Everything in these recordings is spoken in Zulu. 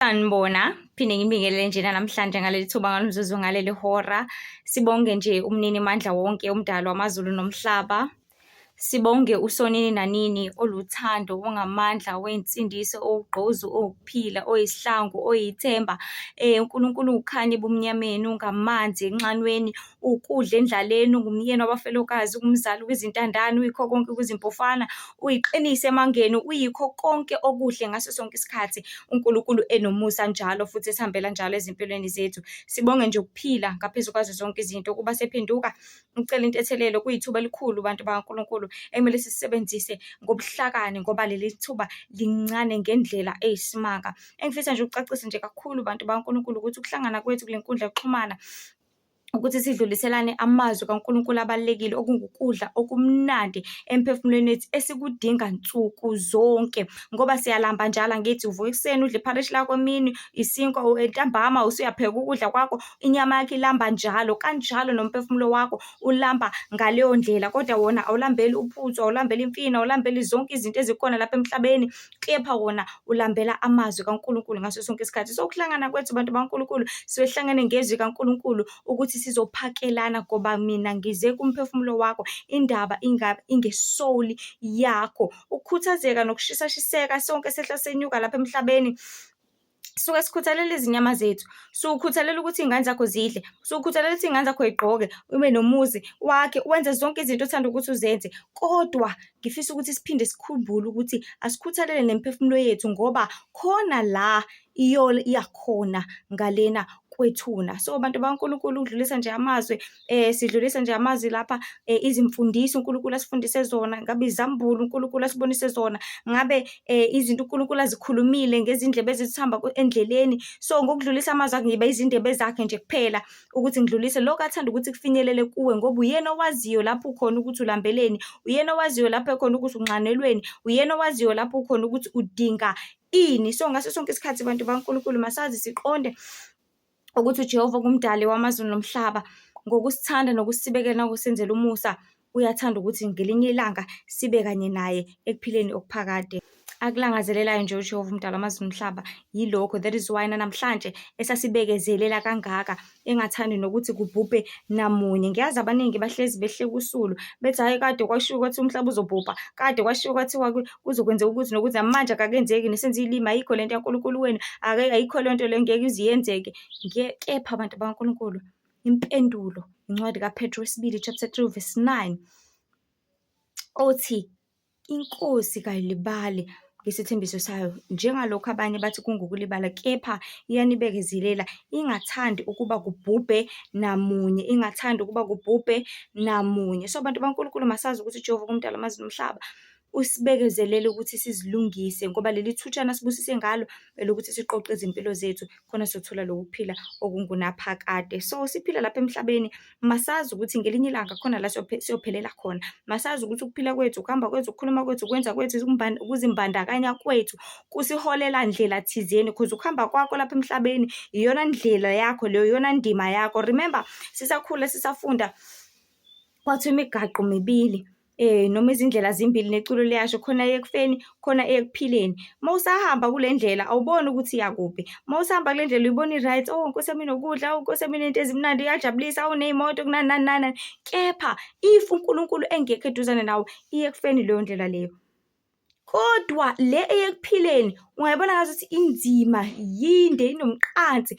Sanibona, phinde ngibingelele nje namhlanje ngaleli thuba ngalomzuzu ngaleli hora. Sibonge nje umnini mandla wonke, umdali wamazulu nomhlaba. Sibonge usonini nanini oluthando, ongamandla, oyinsindiso, owugqozu, owukuphila, oyisihlangu, oyithemba. uNkulunkulu ukhanya ebumnyameni, ungamanzi enxanweni, ukudla endlaleni, ungumyeni wabafelokazi, umzali wezintandane, uyikho konke kuzimpofana, uyiqinise emangeni, uyikho konke okuhle ngaso sonke isikhathi. uNkulunkulu enomusa njalo futhi esihambela njalo ezimpilweni zethu. Sibonge nje ukuphila ngaphezu kwazo zonke izinto, ukuba sephenduka ucela intethelelo kuyithuba elikhulu bantu bakaNkulunkulu ekumele sisebenzise ngobuhlakani ngoba leli thuba lincane ngendlela eyisimanga. Engifisa nje ukucacisa nje kakhulu bantu bakaNkulunkulu ukuthi ukuhlangana kwethu kule nkundla yokuxhumana ukuthi sidluliselane amazwi kaNkulunkulu abalulekile, okungukudla okumnandi emphefumulweni wethu esikudinga nsuku zonke, ngoba siyalamba njalo. Ngithi uvuka ekuseni udle iphalishi lakho, emini isinkwa, ntambama usuyapheka ukudla kwakho, inyama yakho ilamba njalo. Kanjalo nomphefumulo wakho ulamba ngaleyo ndlela, kodwa wona awulambeli uphuthu, awulambeli imfino, awulambeli zonke izinto ezikhona lapha emhlabeni, kepha wona ulambela amazwi kaNkulunkulu ngaso sonke isikhathi. So ukuhlangana kwethu bantu bakaNkulunkulu, sihlangane ngezwi kaNkulunkulu ukuthi sizophakelana, ngoba mina ngize kumphefumulo wakho, indaba ingesoul yakho. Ukukhuthazeka nokushisa-shiseka sonke sehla senyuka lapha emhlabeni, suke sikhuthalela izinyama zethu, sukhuthalela ukuthi iy'ngane zakho zidle, sukhuthalela ukuthi iy'ngane zakho y'gqoke, ube nomuzi wakhe, wenze zonke izinto othanda ukuthi uzenze. Kodwa ngifisa ukuthi siphinde sikhumbule ukuthi asikhuthalele nemphefumulo yethu, ngoba khona la iyakhona ngalena kwethuna. So bantu bakaNkulunkulu, ukudlulisa nje amazwi, sidlulisa nje amazwi lapha, izimfundiso uNkulunkulu asifundise zona, ngabe izambulo uNkulunkulu asibonise zona, ngabe izinto uNkulunkulu azikhulumile ngezindlebe ezithamba endleleni. So ngokudlulisa amazwi akhe ngiba izindebe zakhe nje kuphela ukuthi ngidlulise lokho athanda ukuthi kufinyelele kuwe, ngoba uyena owaziyo lapho ukhona ukuthi ulambeleni, uyena owaziyo lapho ekhona ukuthi unxanelweni, uyena owaziyo lapho ukhona ukuthi udinga ini. So ngaso sonke isikhathi bantu bakaNkulunkulu masazi siqonde ukuthi uJehova kumdali wamazulu nomhlaba, ngokusithanda nokusibekela nokusenzela umusa, uyathanda ukuthi ngelinye ilanga sibe kanye naye ekuphileni okuphakade. Akulangazelelayo nje uJehova umdali wamazulu nomhlaba yilokho. That is why namhlanje esasibekezelela kangaka, engathandi nokuthi kubhubhe namunye. Ngiyazi abaningi bahlezi behle kusulu bethi hayi, kade kwashiwo ukuthi umhlaba uzobhubha, kade kwashiwo kwathiwa kuzokwenzeka ukuthi nokuthi, manje akakenzeki, nesenze ilima, ayikho lento yaNkulunkulu wenu, ayikho lento le ngeke iziyenzeke. Kepha abantu bakaNkulunkulu, impendulo incwadi kaPetru 2 chapter 3 verse 9 othi inkosi kayilibali ngesithembiso sayo, njengalokhu abanye bathi kungukulibala, kepha iyanibekezelela, ingathandi ukuba kubhubhe namunye, ingathandi ukuba kubhubhe namunye. So abantu bakaNkulunkulu masazi ukuthi uJehova kumdali wamazulu nomhlaba usibekezelele ukuthi sizilungise, ngoba leli thutshana sibusise ngalo elokuthi siqoqe izimpilo zethu, khona sothola lokuphila okungunaphakade. So siphila lapha emhlabeni, masazi ukuthi ngelinye ilanga khona la siyophelela khona. Masazi ukuthi ukuphila kwethu, ukuhamba kwethu, ukukhuluma kwethu, ukwenza kwethu, ukuzimbandakanya kwethu kusiholela ndlela thizeni, because ukuhamba kwakho lapha emhlabeni iyona ndlela yakho leyo, iyona ndima yakho. Remember sisakhula sisafunda kwathiwa imigaqo mibili, noma izindlela zimbili neculo liyasho, khona ekufeni, khona ekuphileni. Mawusahamba kule ndlela awuboni ukuthi iyakuphi, mawusahamba kule ndlela uyibona i-right, Nkosi yami inokudla, Nkosi yami inento ezimnandi, iyajabulisa, ney'moto kunani nani nani. Kepha if uNkulunkulu engekho eduzane nawe, iye ekufeni leyo ndlela leyo. Kodwa le eyekuphileni ungayibona ngazuthi inzima, yinde, inomqansi,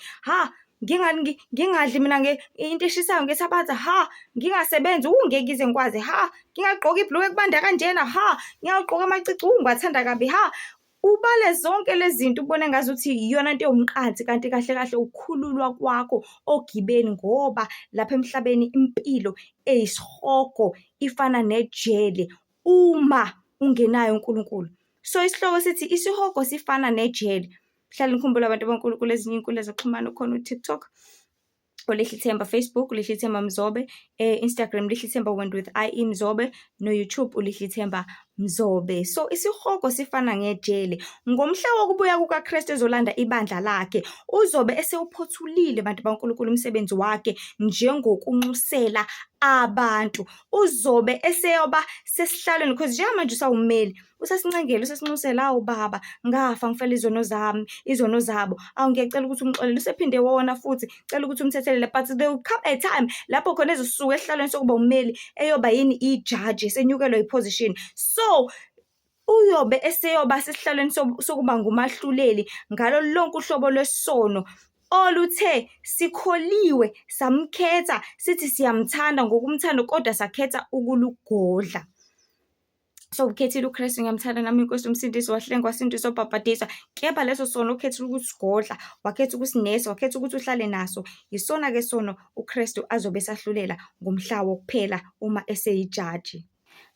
ngingadli mina into eshisayo ngesabatha, ngingasebenzi, ngeke ngize ngikwazi, ngingagqoka ibhuluku ekubanda kanjena, ngingagqoka amacici, ngiwathanda kabi, ubale zonke lezi zinto ubone ngazuthi iyona nto ewumqansi, kanti kahle kahle ukukhululwa kwakho ogibeni, ngoba lapha emhlabeni impilo eyisihogo ifana nejele uma ungenayo uNkulunkulu. So isihloko sithi isihogo sifana nejele. Hlala nikhumbula abantu bakaNkulunkulu, ezinye inkundla zokuxhumana, khona uTikTok uLihlithemba, Facebook uLihlithemba Mzobe, Instagram Lihlithemba went with IE Mzobe, no YouTube uLihlithemba mzobe. So isihogo sifana ngejele. Ngomhla wokubuya kukaKristu ezolanda ibandla lakhe, uzobe esewuphothulile bantu baNkulunkulu umsebenzi wakhe njengokunxusela abantu. Uzobe eseyoba sesihlalweni because njengamanje usawumeli, usasincengela, usasinxusela, awu baba ngafa ngifela izono zabo, awu ngiyacela ukuthi umxolele. Usephinde wona futhi cela ukuthi umthethelele, but there will come a time lapho khona ezosuka esihlalweni sokuba umeli eyoba yini ijaji, esenyukelwa iposition. So uyobe eseyoba sesihlalweni sokuba ngumahluleli ngalo lonke uhlobo lwesono oluthe sikholiwe samkhetha sithi siyamthanda ngokumthanda kodwa sakhetha ukulugodla. So ukhethile uKristu, ngiyamthanda nami inkosi umsindisi, wahlengwa wasindiswa wabhabhadiswa. Kepha leso sono ukhethile ukuthi sigodla, wakhetha ukusinesa, wakhetha ukuthi uhlale naso. Yisona-ke sono uKristu azobe esahlulela ngomhla wokuphela uma eseyijaji.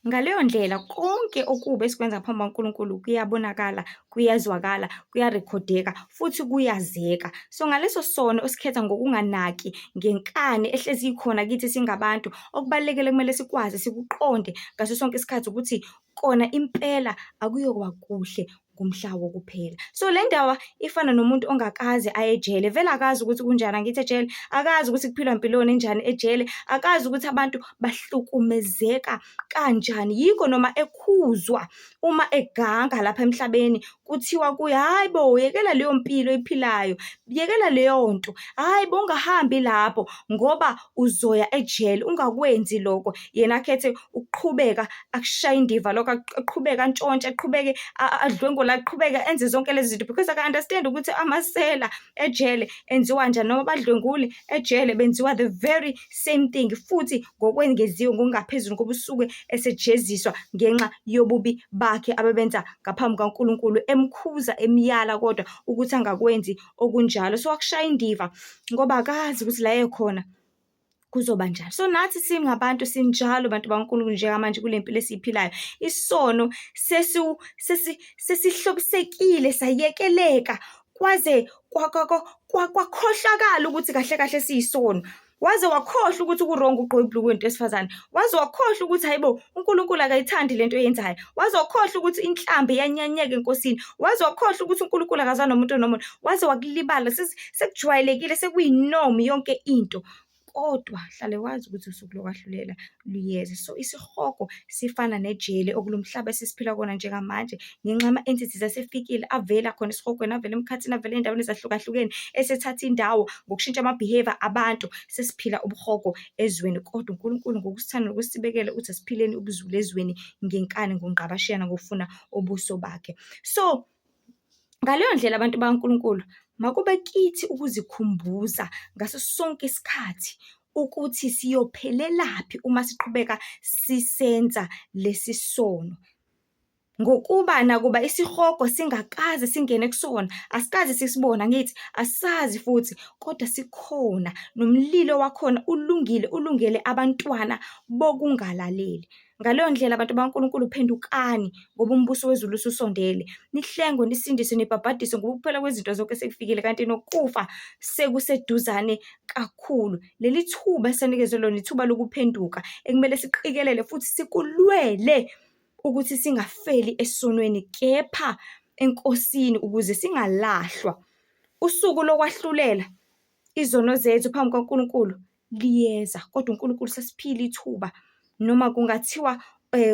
Ngaleyo ndlela konke okubi esikwenza phambi kaNkulunkulu kuyabonakala, kuyazwakala, kuyarekhodeka futhi kuyazeka. So ngaleso sono osikhetha ngokunganaki, ngenkani ehlezi ikhona kithi singabantu, okubalulekile kumele sikwazi sikuqonde ngaso sonke isikhathi ukuthi kona impela akuyokuba kuhle ngomhla wokuphela. So le ndaba ifana nomuntu ongakaze aye ejele, vele akazi ukuthi kunjani angithi ejele, akazi ukuthi kuphilwa impilweni enjani ejele, akazi ukuthi abantu bahlukumezeka kanjani. Yikho noma ekhuzwa uma eganga lapha emhlabeni kuthiwa kuye, hayi bo, yekela leyo mpilo ephilayo, yekela leyo nto, hayi bo, ungahambi lapho ngoba uzoya ejele, ungakwenzi lokho. Yena akhethe ukuqhubeka akushaya indiva lokho, aqhubeka antshontshe, aqhubeke adlwengula, aqhubeka enze zonke lezi zinto because aka-understand ukuthi amasela ejele enziwa njani, noma badlwenguli ejele benziwa the very same thing futhi ngokwengeziwe ngokungaphezulu ngoba usuke esejeziswa ngenxa yobubi bakhe abebenza ngaphambi kaNkulunkulu, emkhuza emyala kodwa ukuthi angakwenzi okunjalo. So akushaya indiva ngoba akazi ukuthi la ekhona kuzoba njani. So nathi singabantu sinjalo bantu baNkulunkulu njengamanje kule mpilo esiyiphilayo. Isono sesihlobisekile sayekeleka kwaze kwakhohlakala ukuthi kahle kahle siyisono. Waze wakhohlwa ukuthi ukurong ugqoka ibhluku wento esifazane. Waze wakhohlwa ukuthi hayibo uNkulunkulu akayithandi lento oyenzayo. Waze wakhohlwa ukuthi inhlambi iyanyanyeka enkosini. Waze wakhohlwa ukuthi uNkulunkulu akazana nomuntu nomuntu. Waze wakulibala, sekujwayelekile, sekuyinomi yonke into. Kodwa hlale wazi ukuthi usuku lokwahlulela luyeza. So isihogo sifana nejele okulomhlaba esisiphila kona njengamanje ngenxa ama-entities asefikile avela khona esihogweni, avela emkhathini, avela endaweni ezahlukahlukene, esethatha indawo ngokushintsha ama-behavior abantu. Sesiphila ubuhogo ezweni kodwa uNkulunkulu ngokusithanda nokusibekela uthi asiphileni ubuzulu ezweni ngenkani, ngongqabashiyana, ngokufuna ubuso bakhe. So ngaleyo ndlela abantu baNkulunkulu makube kithi ukuzikhumbuza ngaso sonke isikhathi ukuthi siyophelelaphi uma siqhubeka sisenza lesi sono. Ngokuba nakuba isihogo singakaze singene kusona, asikaze sisibona ngithi, asazi futhi kodwa sikhona nomlilo wakhona ulungele abantwana bokungalaleli. Ngaleyo ndlela abantu baNkulunkulu phendukani ngoba umbuso wezulu ususondele. Nihlengwe, nisindiswe, nibhabhadiswe ngoba ukuphela kwezinto zonke sekufikile kanti nokufa sekuseduzane kakhulu. Leli thuba esinikezwe lona ithuba lokuphenduka ekumele siqikelele futhi sikulwele ukuthi singafeli esonweni kepha enkosini ukuze singalahlwa. Usuku lokwahlulela izono zethu phambi kaNkulunkulu liyeza kodwa uNkulunkulu sesiphila ithuba noma kungathiwa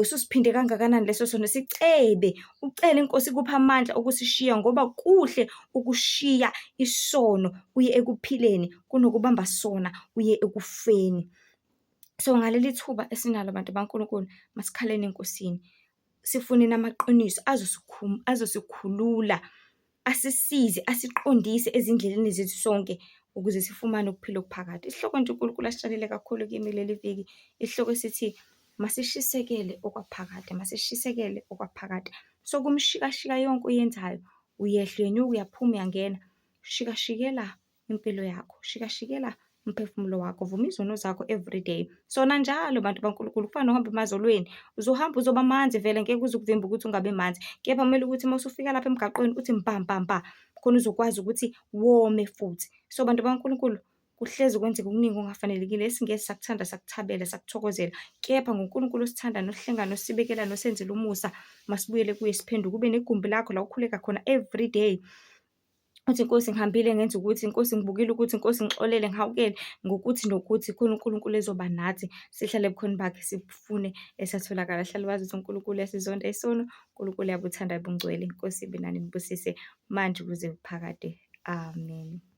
ususiphinde kangakanani leso sono, ucele inkosi kupha amandla okusishiya ngoba kuhle ukushiya isono uye ekuphileni kunokubamba sona uye ekufeni. So ngaleli thuba esinalo bantu baNkulunkulu masikhaleni enkosini, sifuneni amaqiniso azosikhulula, asisize, asiqondise ezindleleni zethu sonke ukuze sifumane ukuphila okuphakade. Isihloko nje uNkulunkulu asitshalile kakhulu kimi leli viki, isihloko sithi masishisekele okwaphakade, masishisekele okwaphakade. So kumshikashika yonke uyenzayo, uyehla uyenyuka, uyaphuma uyangena, shikashikela impilo yakho, shikashikela umphefumulo wakho, vuma izono zakho everyday. Sona njalo bantu baNkulunkulu kufana nohamba emazolweni, uzohamba uzoba manzi vele ngeke uze ukuvimba ukuthi ungabe manzi, kepha kumele ukuthi mawusufika lapha emgaqweni uthi mba khona uzokwazi ukuthi wome futhi. So bantu baNkulunkulu kuhlezi kwenzeka okuningi okungafanelekile esingeke sakuthanda, sakuthabela, sakuthokozela. Kepha ngoNkulunkulu osithanda nohlenga nosibekela nosenzela umusa, masibuyele kuye siphenduke ube negumbi lakho la ukhuleka khona everyday. Uthi Nkosi ngihambile ngenza ukuthi, Nkosi ngibukile ukuthi, Nkosi ngixolele ngihawukele ngokuthi nokuthi, khona uNkulunkulu ezoba nathi. Sihlale ebukhoni bakhe sifune esatholakala. Hlale wazi ukuthi uNkulunkulu uyasizonda isono, uNkulunkulu uyabuthanda bungcwele. Inkosi ibe nani nibusise manje kuze kuphakade. Amen.